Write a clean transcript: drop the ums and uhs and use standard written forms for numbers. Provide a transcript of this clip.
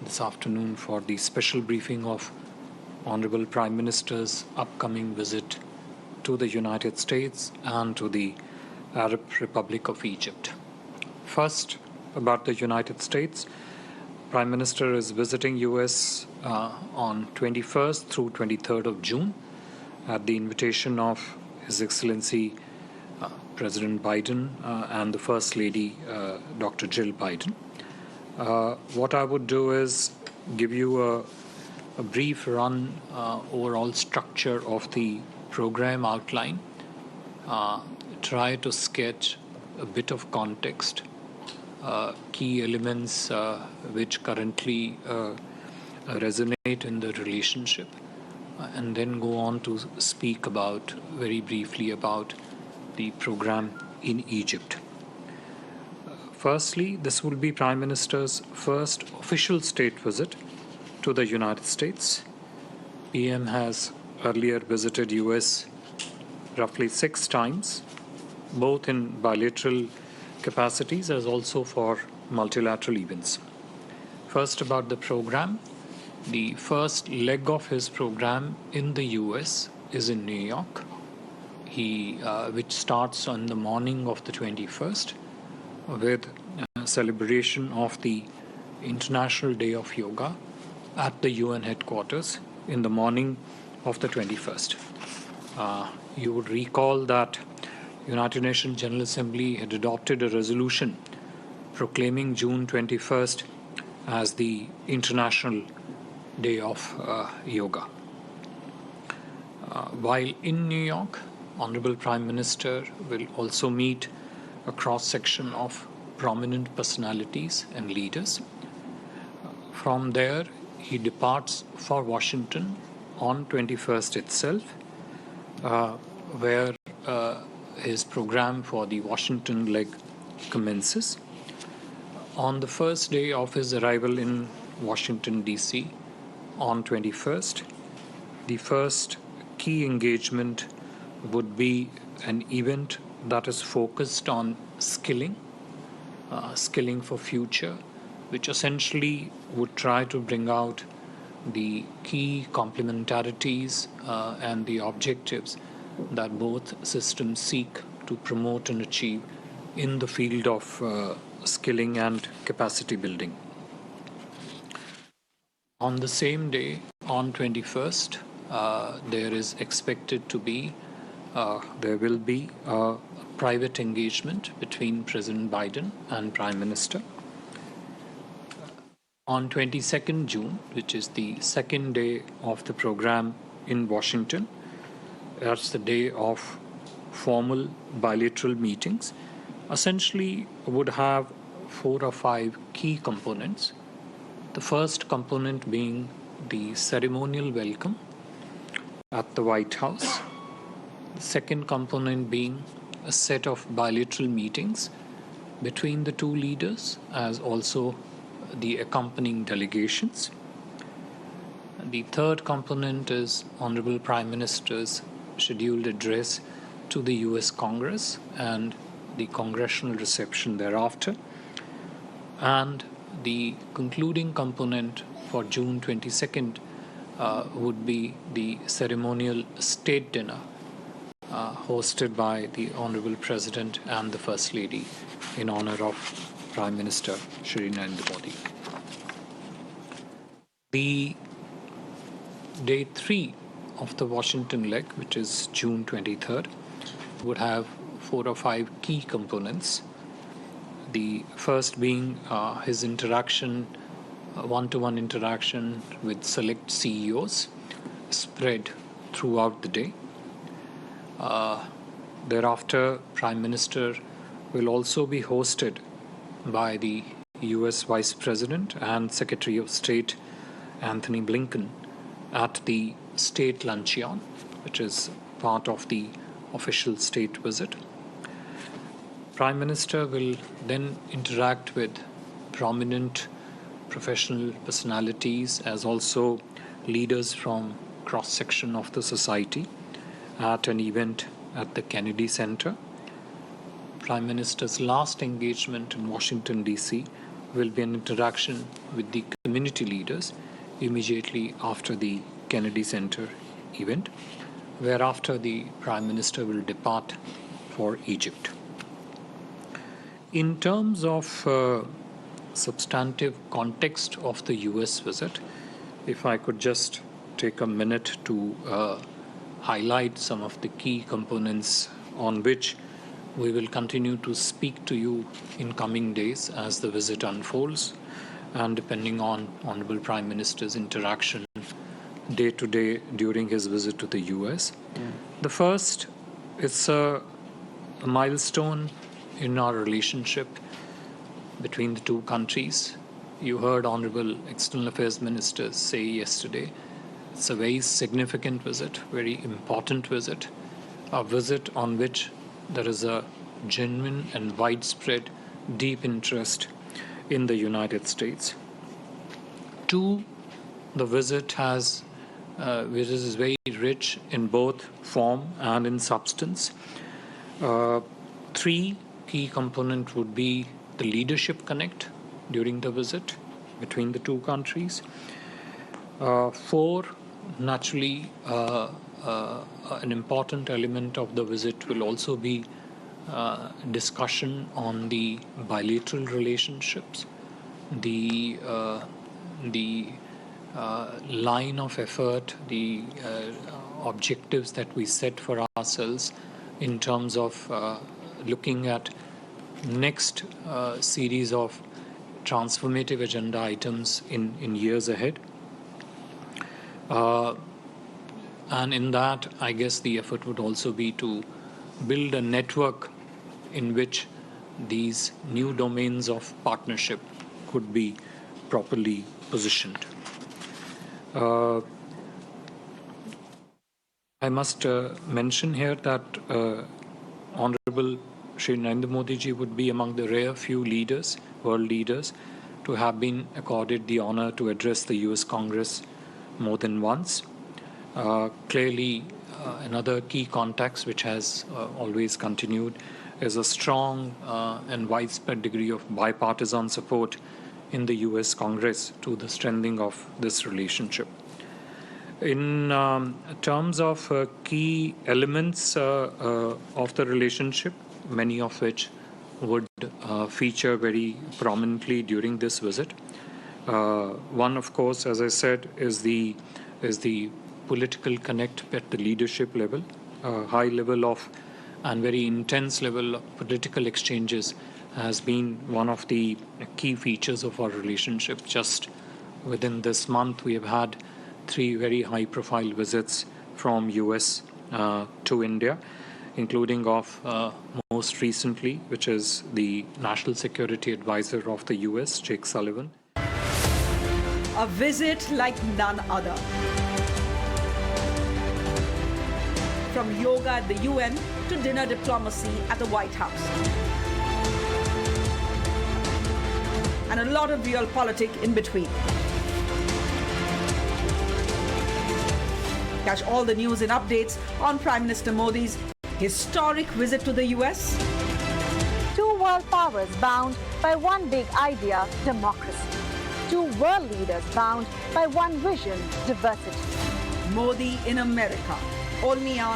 this afternoon for the special briefing of Honorable Prime Minister's upcoming visit to the United States and to the Arab Republic of Egypt. First, about the United States. Prime Minister is visiting US on 21st through 23rd of June at the invitation of His Excellency President Biden and the First Lady Dr. Jill Biden. What I would do is give you a brief run overall structure of the program outline, try to sketch a bit of context, key elements which currently resonate in the relationship, and then go on to speak about very briefly about the program in Egypt. Firstly, this will be Prime Minister's first official state visit to the United States. PM has earlier visited US roughly 6 times, both in bilateral capacities as also for multilateral events. First, about the program. The first leg of his program in the US is in New York, which starts on the morning of the 21st with a celebration of the International Day of Yoga at the UN headquarters in the morning of the 21st. You would recall that United Nations General Assembly had adopted a resolution proclaiming June 21st as the International Day of Yoga. While in New York, Honorable Prime Minister will also meet a cross-section of prominent personalities and leaders. From there, he departs for Washington on 21st itself, where his program for the Washington leg commences. On the first day of his arrival in Washington, D.C., on 21st, the first key engagement would be an event that is focused on skilling for future, which essentially would try to bring out the key complementarities and the objectives that both systems seek to promote and achieve in the field of skilling and capacity building. On the same day, on 21st, there will be a private engagement between President Biden and Prime Minister. On 22nd June, which is the second day of the program in Washington, that's the day of formal bilateral meetings, essentially would have 4 or 5 key components. The first component being the ceremonial welcome at the White House. The second component being a set of bilateral meetings between the two leaders as also the accompanying delegations. The third component is Honorable Prime Minister's scheduled address to the US Congress and the congressional reception thereafter. And the concluding component for June 22nd would be the ceremonial state dinner hosted by the Honorable President and the First Lady in honor of Prime Minister Shri Narendra Modi. The day 3 of the Washington leg, which is June 23rd, would have 4 or 5 key components. The first being his interaction, one-to-one interaction with select CEOs spread throughout the day. Thereafter, Prime Minister will also be hosted by the US Vice President and Secretary of State Anthony Blinken at the State Luncheon, which is part of the official state visit. Prime Minister will then interact with prominent professional personalities as also leaders from cross-section of the society at an event at the Kennedy Center. Prime Minister's last engagement in Washington, D.C. will be an interaction with the community leaders immediately after the Kennedy Center event, whereafter the Prime Minister will depart for Egypt. In terms of substantive context of the US visit, if I could just take a minute to highlight some of the key components on which we will continue to speak to you in coming days as the visit unfolds, and depending on Honorable Prime Minister's interaction day to day during his visit to the US. The first is a milestone in our relationship between the two countries. You heard Honorable External Affairs Minister say yesterday, it's a very significant visit, very important visit, a visit on which there is a genuine and widespread deep interest in the United States. Two, the visit is very rich in both form and in substance. Three, key component would be the leadership connect during the visit between the two countries. Four, naturally, an important element of the visit will also be discussion on the bilateral relationships, the line of effort, the objectives that we set for ourselves in terms of looking at next series of transformative agenda items in years ahead. And in that, I guess the effort would also be to build a network in which these new domains of partnership could be properly positioned. I must mention here that Honorable Shri Narendra Modi ji would be among the rare few leaders, world leaders, to have been accorded the honor to address the US Congress more than once. Clearly, another key context which has always continued is a strong and widespread degree of bipartisan support in the US Congress to the strengthening of this relationship. In terms of key elements of the relationship, many of which would feature very prominently during this visit. One, of course, as I said, is the political connect at the leadership level, high level of and very intense level of political exchanges has been one of the key features of our relationship. Just within this month, we have had 3 very high-profile visits from US to India, including of most recently, which is the National Security Advisor of the US, Jake Sullivan. A visit like none other. From yoga at the UN to dinner diplomacy at the White House. And a lot of realpolitik in between. Catch all the news and updates on Prime Minister Modi's historic visit to the US. 2 world powers bound by one big idea, democracy. 2 world leaders bound by one vision, diversity. Modi in America, only on